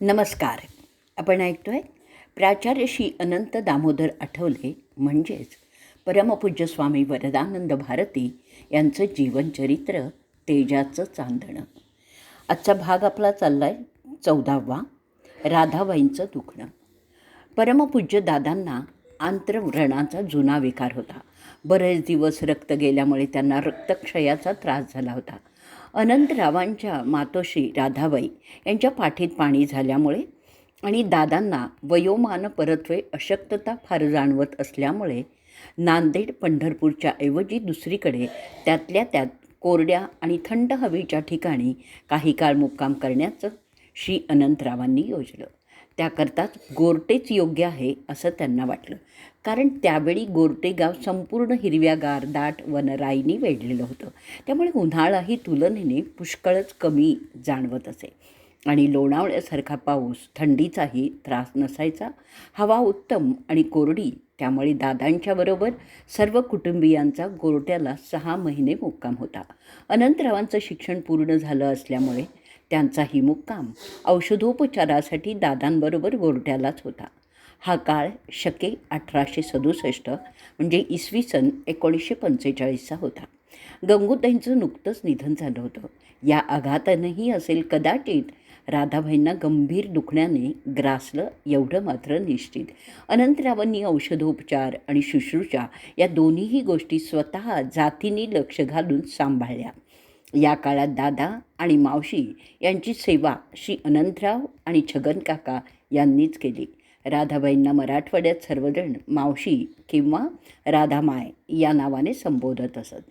नमस्कार. आपण ऐकतोय प्राचार्य श्री अनंत दामोदर आठवले म्हणजेच परमपूज्य स्वामी वरदानंद भारती यांचं जीवनचरित्र तेजाचं चांदणं. आजचा भाग आपला चालला आहे 14वा, राधाबाईंचं दुखणं. परमपूज्य दादांना आंत्रव्रणाचा जुना विकार होता. बरेच दिवस रक्त गेल्यामुळे त्यांना रक्तक्षयाचा त्रास झाला होता. अनंतरावांच्या मातोश्री राधाबाई यांच्या पाठीत पाणी झाल्यामुळे आणि दादांना वयोमान परत्वे अशक्तता फार जाणवत असल्यामुळे नांदेड पंढरपूरच्या ऐवजी दुसरीकडे त्यातल्या त्यात कोरड्या आणि थंड हवेच्या ठिकाणी काही काळ मुक्काम करण्याचं श्री अनंतरावांनी योजलं. त्याकरताच गोरटेच योग्य आहे असं त्यांना वाटलं, कारण त्यावेळी गोरटे गाव संपूर्ण हिरव्यागार दाट वनराईनी वेढलेलं होतं. त्यामुळे उन्हाळाही तुलनेने पुष्कळच कमी जाणवत असे आणि लोणावळ्यासारखा पाऊस थंडीचाही त्रास नसायचा. हवा उत्तम आणि कोरडी, त्यामुळे दादांच्याबरोबर सर्व कुटुंबियांचा गोरट्याला 6 महिने मुक्काम होता. अनंतरावांचं शिक्षण पूर्ण झालं असल्यामुळे त्यांचाही मुक्काम औषधोपचारासाठी दादांबरोबर गोरट्यालाच होता. हा काळ शके 1867 म्हणजे इसवी सन 1945चा होता. गंगूताईंचं नुकतंच निधन झालं होतं. या आघातानंही असेल कदाचित राधाबाईंना गंभीर दुखण्याने ग्रासलं एवढं मात्र निश्चित. अनंतरावांनी औषधोपचार आणि शुश्रूषा या दोन्हीही गोष्टी स्वतः जातीने लक्ष घालून सांभाळल्या. या काळात दादा आणि मावशी यांची सेवा श्री अनंतराव आणि छगन काका यांनीच केली. राधाबाईंना मराठवाड्यात सर्वजण मावशी किंवा राधामाय या नावाने संबोधत असत.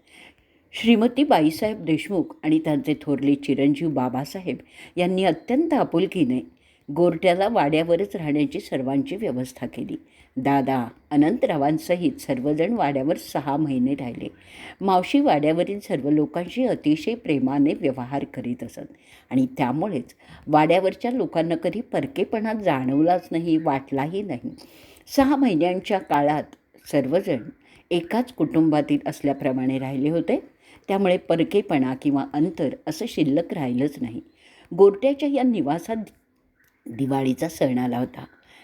श्रीमती बाईसाहेब देशमुख आणि त्यांचे थोरले चिरंजीव बाबासाहेब यांनी अत्यंत आपुलकीने गोरट्याला वाड्यावरच राहण्याची सर्वांची व्यवस्था केली. दादा अनंतरावांसहित सर्वजण वाड्यावर 6 महिने राहिले. मावशी वाड्यावरील सर्व लोकांशी अतिशय प्रेमाने व्यवहार करीत असत आणि त्यामुळेच वाड्यावरच्या लोकांना कधी परकेपणा जाणवलाच नाही, वाटलाही नाही. 6 महिन्यांच्या काळात सर्वजण एकाच कुटुंबातील असल्याप्रमाणे राहिले होते. त्यामुळे परकेपणा किंवा अंतर असं शिल्लक राहिलंच नाही. गोरट्याच्या या निवासात दिवाळीचा सण आला होता.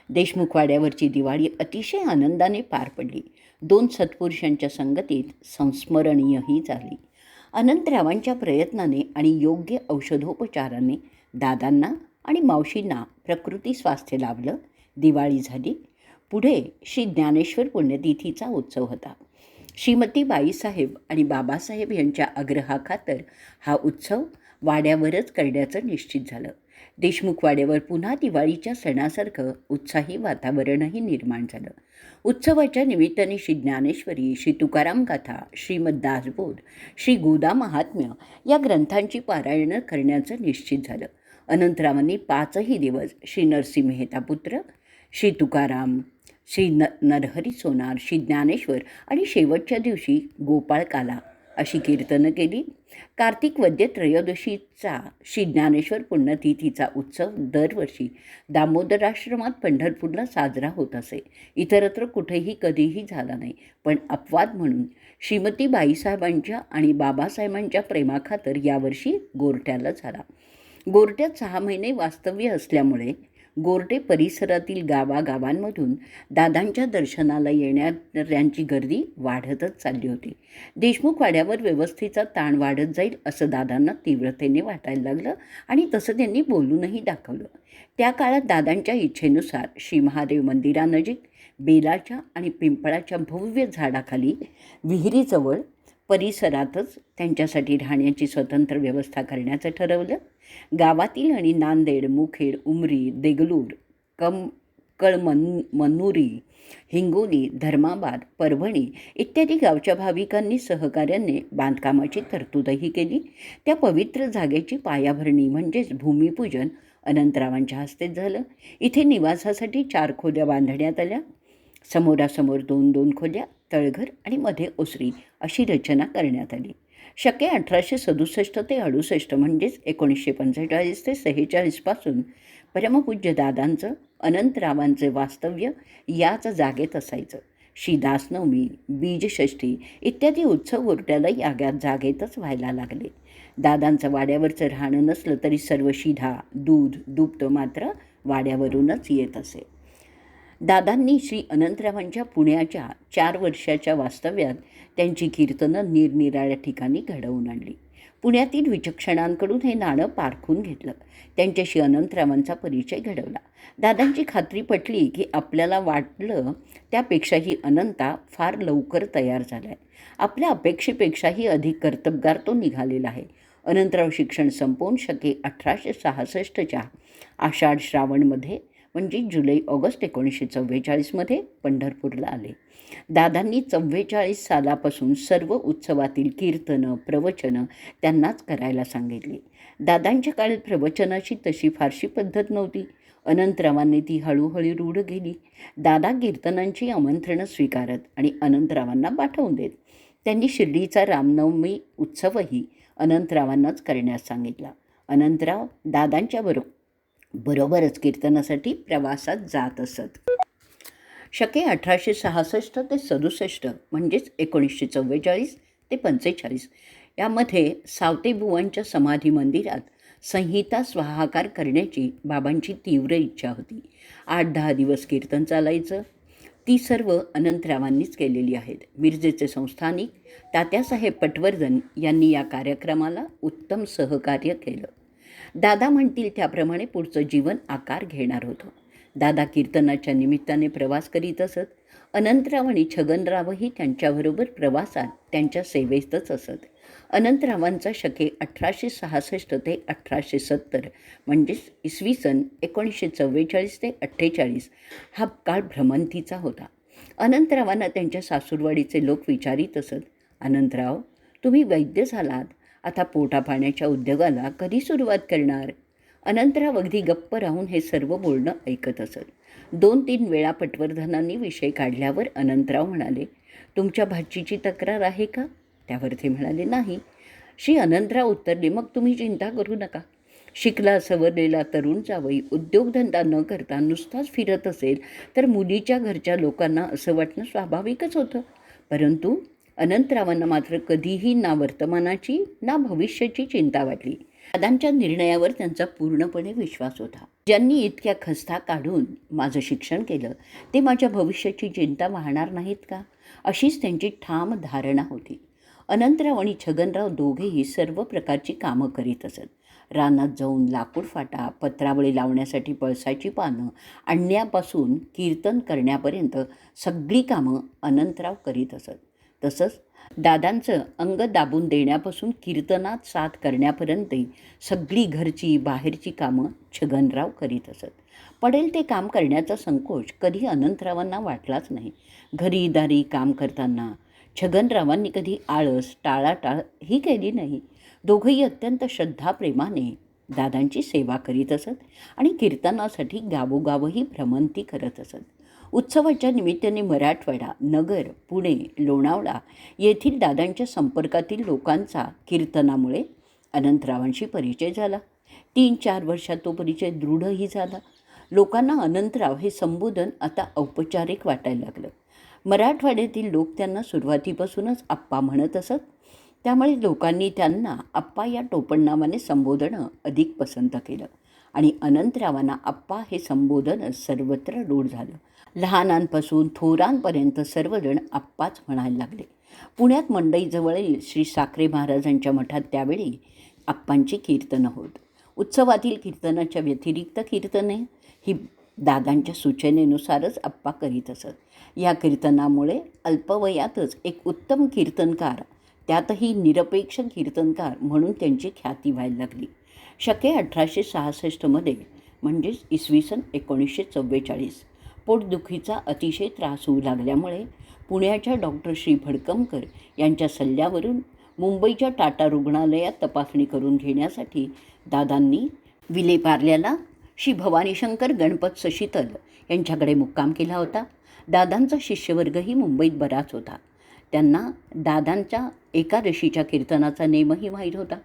देशमुख वाड्यावरची दिवाळी अतिशय आनंदाने पार पडली. 2 सत्पुरुषांच्या संगतीत संस्मरणीयही झाली. अनंतरावांच्या प्रयत्नाने आणि योग्य औषधोपचाराने दादांना आणि मावशींना प्रकृती स्वास्थ्य लाभलं. दिवाळी झाली. पुढे श्री ज्ञानेश्वर पुण्यतिथीचा उत्सव होता. श्रीमती बाईसाहेब आणि बाबासाहेब यांच्या आग्रहाखातर हा उत्सव वाड्यावरच करण्याचं निश्चित झालं. देशमुख वाड्यावर पुन्हा दिवाळीच्या सणासारखं उत्साही वातावरणही निर्माण झालं. उत्सवाच्या निमित्ताने श्री ज्ञानेश्वरी, श्री तुकाराम गाथा, श्रीमद दासबोध, श्री गोदा महात्म्य या ग्रंथांची पारायणं करण्याचं निश्चित झालं. अनंतरावांनी 5ही दिवस श्री नरसिंह मेहता पुत्र, श्री तुकाराम, श्री नरहरी सोनार, श्री ज्ञानेश्वर आणि शेवटच्या दिवशी गोपाळ काला अशी कीर्तनं केली. कार्तिक वद्य त्रयोदशीचा श्री ज्ञानेश्वर पुण्यतिथीचा उत्सव दरवर्षी दामोदराश्रमात पंढरपूरला साजरा होत असे. इतरत्र कुठेही कधीही झाला नाही. पण अपवाद म्हणून श्रीमती बाईसाहेबांच्या आणि बाबासाहेबांच्या प्रेमाखातर यावर्षी गोरट्याला झाला. गोरट्यात 6 महिने वास्तव्य असल्यामुळे गोरटे परिसरातील गावागावांमधून दादांच्या दर्शनाला येणाऱ्यांची गर्दी वाढतच चालली होती. देशमुख वाड्यावर व्यवस्थेचा ताण वाढत जाईल असं दादांना तीव्रतेने वाटायला लागलं आणि तसं त्यांनी बोलूनही दाखवलं. त्या काळात दादांच्या इच्छेनुसार श्री महादेव मंदिरानजीक बेलाच्या आणि पिंपळाच्या भव्य झाडाखाली विहिरीजवळ परिसरातच त्यांच्यासाठी राहण्याची स्वतंत्र व्यवस्था करण्याचं ठरवलं. गावातील आणि नांदेड, मुखेड, उमरी, देगलूर, कळमनुरी, हिंगोली, धर्माबाद, परभणी इत्यादी गावच्या भाविकांनी सहकार्याने बांधकामाची तरतूदही केली. त्या पवित्र जागेची पायाभरणी म्हणजेच भूमिपूजन अनंतरावांच्या हस्ते झालं. इथे निवासासाठी 4 खोल्या बांधण्यात आल्या. समोरासमोर 2-2 खोल्या, तळघर आणि मध्ये ओसरी अशी रचना करण्यात आली. शके 1867 ते 68 म्हणजेच 1945 ते 46 पासून परमपूज्य दादांचं अनंतरावांचे वास्तव्य याच जागेत असायचं. श्रीदासनवमी, बीजषष्ठी इत्यादी उत्सव गोरट्याला या जागेतच व्हायला लागले. दादांचं वाड्यावरचं राहणं नसलं तरी सर्व शिधा, दूध, दुभतं मात्र वाड्यावरूनच येत असे. दादांनी श्री अनंतरावांच्या पुण्याच्या 4 वर्षाच्या वास्तव्यात त्यांची कीर्तनं निरनिराळ्या ठिकाणी घडवून आणली. पुण्यातील विचक्षणांकडून हे नाणं पारखून घेतलं. त्यांच्याशी अनंतरावांचा परिचय घडवला. दादांची खात्री पटली की आपल्याला वाटलं त्यापेक्षाही अनंता फार लवकर तयार झाला आहे. आपल्या अपेक्षेपेक्षाही अधिक कर्तबगार तो निघालेला आहे. अनंतराव शिक्षण संपवून शके 1866च्या आषाढ श्रावणमध्ये म्हणजे जुलै ऑगस्ट 1944मध्ये पंढरपूरला आले. दादांनी 44 सालापासून सर्व उत्सवातील कीर्तनं प्रवचनं त्यांनाच करायला सांगितली. दादांच्या काळात प्रवचनाची तशी फारशी पद्धत नव्हती. अनंतरावांनी ती हळूहळू रूढ केली. दादा कीर्तनांची आमंत्रणं स्वीकारत आणि अनंतरावांना पाठवून देत. त्यांनी शिर्डीचा रामनवमी उत्सवही अनंतरावांनाच करण्यास सांगितला. अनंतराव दादांच्या बरोबरच कीर्तनासाठी प्रवासात जात असत. शके 1866 ते 67 म्हणजेच 1944 ते 45 यामध्ये सावतेबुवांच्या समाधी मंदिरात संहिता स्वाहाकार करण्याची बाबांची तीव्र इच्छा होती. 8-10 दिवस कीर्तन चालायचं. ती सर्व अनंतरावांनीच केलेली आहेत. मिरजेचे संस्थानिक तात्यासाहेब पटवर्धन यांनी या कार्यक्रमाला उत्तम सहकार्य केलं. दादा म्हणतील त्याप्रमाणे पुढचं जीवन आकार घेणार होतं. दादा कीर्तनाच्या निमित्ताने प्रवास करीत असत. अनंतराव आणि छगनरावही त्यांच्याबरोबर प्रवासात त्यांच्या सेवेतच असत. अनंतरावांचा शके 1866 ते 1870 म्हणजेच इसवी सन 1944 ते 48 हा काळ भ्रमंतीचा होता. अनंतरावांना त्यांच्या सासूरवाडीचे लोक विचारित असत, अनंतराव तुम्ही वैद्य झालात, आता पोटापाण्याच्या उद्योगाला कधी सुरुवात करणार? अनंतराव अगदी गप्प राहून हे सर्व बोलणं ऐकत असत. 2-3 वेळा पटवर्धनांनी विषय काढल्यावर अनंतराव म्हणाले, तुमच्या भाचीची तक्रार आहे का? त्यावर ते म्हणाले, नाही. श्री अनंतराव उत्तरले, मग तुम्ही चिंता करू नका. शिकला सवरलेला तरुण जावई उद्योगधंदा न करता नुसताच फिरत असेल तर मुलीच्या घरच्या लोकांना असं वाटणं स्वाभाविकच होतं. परंतु अनंतरावांना मात्र कधीही ना वर्तमानाची ना भविष्याची चिंता वाटली. दादांच्या निर्णयावर त्यांचा पूर्णपणे विश्वास होता. ज्यांनी इतक्या खस्ता काढून माझं शिक्षण केलं ते माझ्या भविष्याची चिंता वाहणार नाहीत का, अशीच त्यांची ठाम धारणा होती. अनंतराव आणि छगनराव दोघेही सर्व प्रकारची कामं करीत असत. रानात जाऊन लाकूड फाटा, पत्रावळी लावण्यासाठी पळसाची पानं आणण्यापासून कीर्तन करण्यापर्यंत सगळी कामं अनंतराव करीत असत. तसंच दादांचं अंग दाबून देण्यापासून कीर्तनात साथ करण्यापर्यंत सगळी घरची बाहेरची कामं छगनराव करीत असत. पडेल ते काम करण्याचा संकोच कधी अनंतरावांना वाटलाच नाही. घरी दारी काम करताना छगनरावांनी कधी आळस टाळाटाळ ही केली नाही. दोघंही अत्यंत श्रद्धाप्रेमाने दादांची सेवा करीत असत आणि कीर्तनासाठी गावोगावही भ्रमंती करत असत. उत्सवाच्या निमित्ताने मराठवाडा, नगर, पुणे, लोणावळा येथील दादांच्या संपर्कातील लोकांचा कीर्तनामुळे अनंतरावांशी परिचय झाला. 3-4 वर्षात तो परिचय दृढही झाला. लोकांना अनंतराव हे संबोधन आता औपचारिक वाटायला लागलं. मराठवाड्यातील लोक त्यांना सुरुवातीपासूनच आप्पा म्हणत असत. त्यामुळे लोकांनी त्यांना आप्पा या टोपणनावाने संबोधणं अधिक पसंत केलं आणि अनंतरावांना आप्पा हे संबोधन सर्वत्र रूढ झालं. लहानांपासून थोरांपर्यंत सर्वजण आप्पाच म्हणायला लागले. पुण्यात मंडईजवळील श्री साखरे महाराजांच्या मठात त्यावेळी आप्पांची कीर्तनं होत. उत्सवातील कीर्तनाच्या व्यतिरिक्त कीर्तने ही दादांच्या सूचनेनुसारच आप्पा करीत असत. या कीर्तनामुळे अल्पवयातच एक उत्तम कीर्तनकार, त्यातही निरपेक्ष कीर्तनकार म्हणून त्यांची ख्याती व्हायला लागली. शके 1866मध्ये म्हणजेच इसवी सन 1944 पोटदुखीचा अतिशय त्रास होऊ लागल्यामुळे पुण्याच्या डॉक्टर श्री भडकमकर यांच्या सल्ल्यावरून मुंबईच्या टाटा रुग्णालयात तपासणी करून घेण्यासाठी दादांनी विलेपार्ल्याला श्री भवानीशंकर गणपत सशीतल यांच्याकडे मुक्काम केला होता. दादांचा शिष्यवर्गही मुंबईत बराच होता. त्यांना दादांच्या एकादशीच्या कीर्तनाचा नेमही माहीत होता.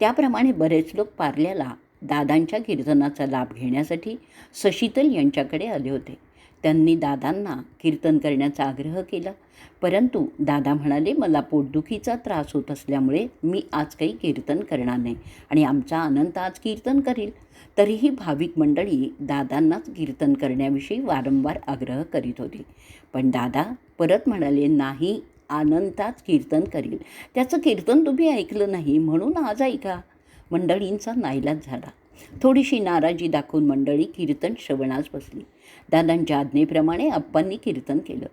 त्याप्रमाणे बरेच लोक पार्ल्याला दादांच्या कीर्तनाचा लाभ घेण्यासाठी सशीतल यांच्याकडे आले होते. त्यांनी दादांना कीर्तन करण्याचा आग्रह केला, परंतु दादा म्हणाले, मला पोटदुखीचा त्रास होत असल्यामुळे मी आज काही कीर्तन करणार नाही आणि आमचा अनंत आज कीर्तन करील. तरीही भाविक मंडळी दादांनाच कीर्तन करण्याविषयी वारंवार आग्रह करीत होते. पण दादा परत म्हणाले, नाही, अनंताच कीर्तन करील. त्याचं कीर्तन तुम्ही ऐकलं नाही म्हणून आज ऐका. मंडळींचा नाईलाज झाला. थोडीशी नाराजी दाखवून मंडळी कीर्तन श्रवणास बसली. दादांच्या आज्ञेप्रमाणे आप्पांनी कीर्तन केलं.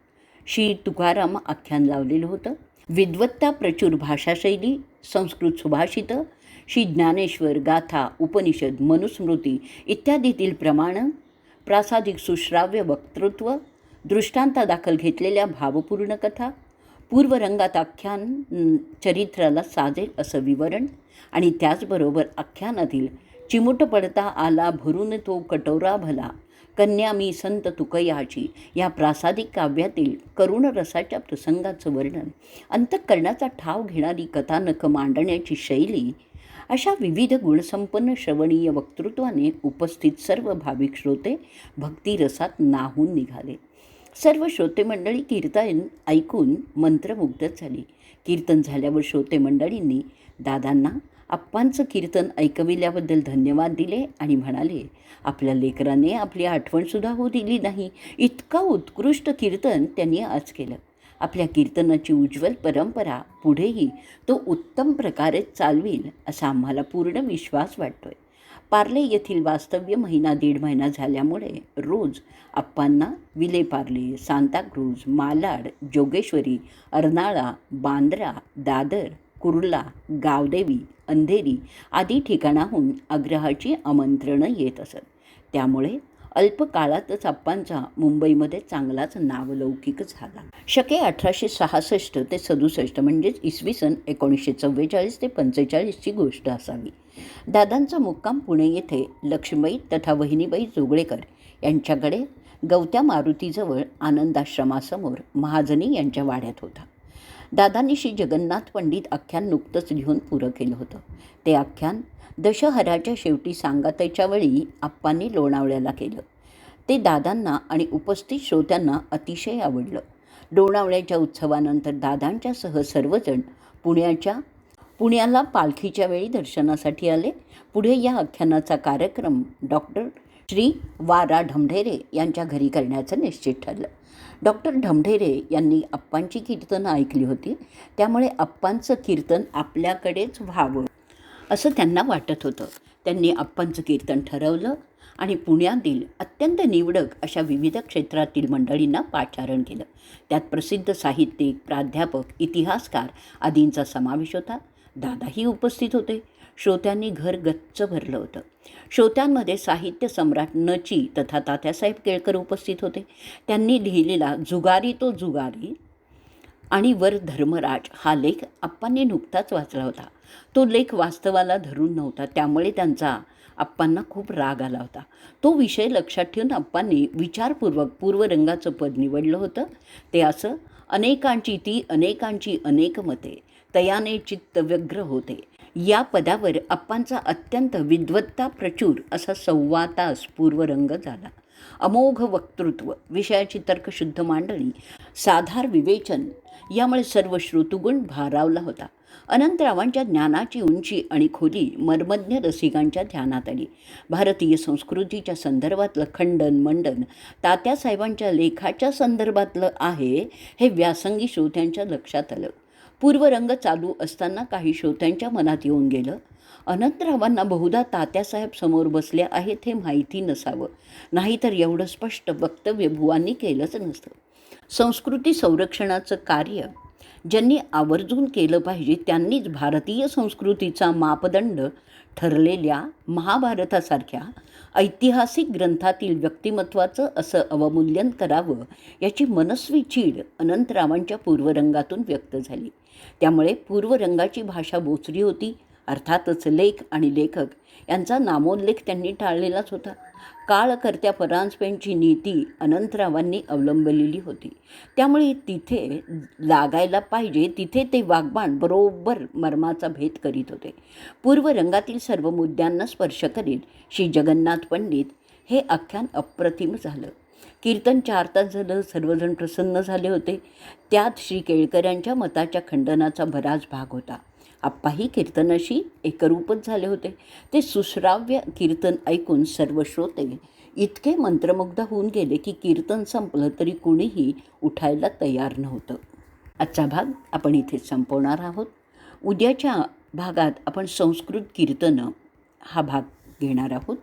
श्री तुकाराम आख्यान लावलेलं होतं. विद्वत्ता प्रचूर भाषाशैली, संस्कृत सुभाषितं, श्री ज्ञानेश्वर गाथा, उपनिषद, मनुस्मृती इत्यादीतील प्रमाणं, प्रासादिक सुश्राव्य वक्तृत्व, दृष्टांतादाखल घेतलेल्या भावपूर्ण कथा, पूर्वरंगात आख्यान चरित्राला साजेल असं विवरण आणि त्याचबरोबर आख्यानातील चिमुट पडता आला भरून तो कटोरा भला, कन्या मी संत तुकयाची या प्रासादिक काव्यातील करुण रसाच्या प्रसंगाचं वर्णन, अंतःकरणाचा ठाव घेणारी कथानक मांडण्याची शैली, अशा विविध गुणसंपन्न श्रवणीय वक्तृत्वाने उपस्थित सर्व भाविक श्रोते भक्तिरसात न्हाऊन निघाले. सर्व श्रोते मंडळी कीर्तन ऐकून मंत्रमुग्ध झाली. कीर्तन झाल्यावर श्रोते मंडळींनी दादांना आप्पांचं कीर्तन ऐकविल्याबद्दल धन्यवाद दिले आणि म्हणाले, आपल्या लेकराने आपली आठवणसुद्धा होऊ दिली नाही. इतका उत्कृष्ट कीर्तन त्यांनी आज केलं. आपल्या कीर्तनाची उज्ज्वल परंपरा पुढेही तो उत्तम प्रकारे चालवील असा आम्हाला पूर्ण विश्वास वाटतोय. पार्ले येथील वास्तव्य दीड महिना झाल्यामुळे रोज आप्पांना विलेपार्ले, सांताक्रूज, मालाड, जोगेश्वरी, अर्नाळा, बांद्रा, दादर, कुर्ला, गावदेवी, अंधेरी आदी ठिकाणाहून आग्रहाची आमंत्रणं येत असत. त्यामुळे अल्पकाळातच आप्पांचा मुंबईमध्ये चांगलाच नावलौकिक झाला. शके 1866 ते 67 म्हणजेच इसवी सन 1944 ते 45ची गोष्ट असावी. दादांचा मुक्काम पुणे येथे लक्ष्मीबाई तथा वहिनीबाई जोगळेकर यांच्याकडे गवत्या मारुतीजवळ आनंदाश्रमासमोर महाजनी यांच्या वाड्यात होता. दादांनी श्री जगन्नाथ पंडित आख्यान नुकतंच लिहून पुरं केलं होतं. ते आख्यान दशहराच्या शेवटी सांगात्याच्या वेळी आप्पांनी लोणावळ्याला केलं. ते दादांना आणि उपस्थित श्रोत्यांना अतिशय आवडलं. लोणावळ्याच्या उत्सवानंतर दादांच्यासह सर्वजण पुण्याला पालखीच्या वेळी दर्शनासाठी आले. पुढे या आख्यानाचा कार्यक्रम डॉक्टर श्री वा.रा. ढमढेरे यांच्या घरी करण्याचं निश्चित ठरलं. डॉक्टर ढमढेरे यांनी आप्पांची कीर्तनं ऐकली होती, त्यामुळे आप्पांचं कीर्तन आपल्याकडेच व्हावं असं त्यांना वाटत होतं. त्यांनी आप्पांचं कीर्तन ठरवलं आणि पुण्यातील अत्यंत निवडक अशा विविध क्षेत्रातील मंडळींना पाचारण केलं. त्यात प्रसिद्ध साहित्यिक, प्राध्यापक, इतिहासकार आदींचा समावेश होता. दादाही उपस्थित होते. श्रोत्यांनी घर गच्च भरलं होतं. श्रोत्यांमध्ये साहित्य सम्राट नची तथा तात्यासाहेब केळकर उपस्थित होते. त्यांनी लिहिलेला जुगारी तो जुगारी आणि वर धर्मराज हा लेख आप्पांनी नुकताच वाचला होता. तो लेख वास्तवाला धरून नव्हता, त्यामुळे त्यांचा आप्पांना खूप राग आला होता. तो विषय लक्षात ठेवून आप्पांनी विचारपूर्वक पूर्वरंगाचं पद निवडलं होतं. ते असं, अनेकांची ती अनेकांची अनेक मते, तयाने चित्त व्यग्र होते. या पदावर आप्पांचा अत्यंत विद्वत्ता प्रचूर असा 1.25 तास पूर्वरंग झाला. अमोघ वक्तृत्व, विषयाची तर्कशुद्ध मांडणी, साधार विवेचन यामुळे सर्व श्रोतृगुण भारावला होता. अनंतरावांच्या ज्ञानाची उंची आणि खोली मर्मज्ञ रसिकांच्या ध्यानात आली. भारतीय संस्कृतीच्या संदर्भातलं खंडन मंडन तात्यासाहेबांच्या लेखाच्या संदर्भातलं आहे हे व्यासंगी श्रोत्यांच्या लक्षात आलं. पूर्वरंग चालू असताना काही श्रोत्यांच्या मनात येऊन गेलं, अनंतरावांना बहुधा तात्यासाहेब समोर बसले आहेत हे माहिती नसावं, नाहीतर एवढं स्पष्ट वक्तव्य बुवांनी केलंच नसतं. संस्कृती संरक्षणाचं कार्य ज्यांनी आवर्जून केलं पाहिजे त्यांनीच भारतीय संस्कृतीचा मापदंड ठरलेल्या महाभारतासारख्या ऐतिहासिक ग्रंथातील व्यक्तिमत्वाचं असं अवमूल्यन करावं याची मनस्वी चीड अनंतरावांच्या पूर्वरंगातून व्यक्त झाली. त्यामुळे पूर्वरंगाची भाषा बोचरी होती. अर्थातच लेख आणि लेखक यांचा नामोल्लेख त्यांनी टाळलेलाच होता. काळकर्त्या परांजपेंची नीती अनंतरावांनी अवलंबलेली होती. त्यामुळे तिथे लागायला पाहिजे तिथे ते वाग्बाण बरोबर मर्माचा भेद करीत होते. पूर्वरंगातील सर्व मुद्द्यांना स्पर्श करीत श्री जगन्नाथ पंडित हे आख्यान अप्रतिम झालं. कीर्तन 4 तास झालं, सर्वजण प्रसन्न झाले होते. त्यात श्री केळकरांच्या मताच्या खंडनाचा बराच भाग होता. आप्पाही कीर्तनाशी एकरूपच झाले होते. ते सुश्राव्य कीर्तन ऐकून सर्व श्रोते इतके मंत्रमुग्ध होऊन गेले की कीर्तन संपलं तरी कुणीही उठायला तयार नव्हतं. आजचा भाग आपण इथेच संपवणार आहोत. उद्याच्या भागात आपण संस्कृत कीर्तनं हा भाग घेणार आहोत.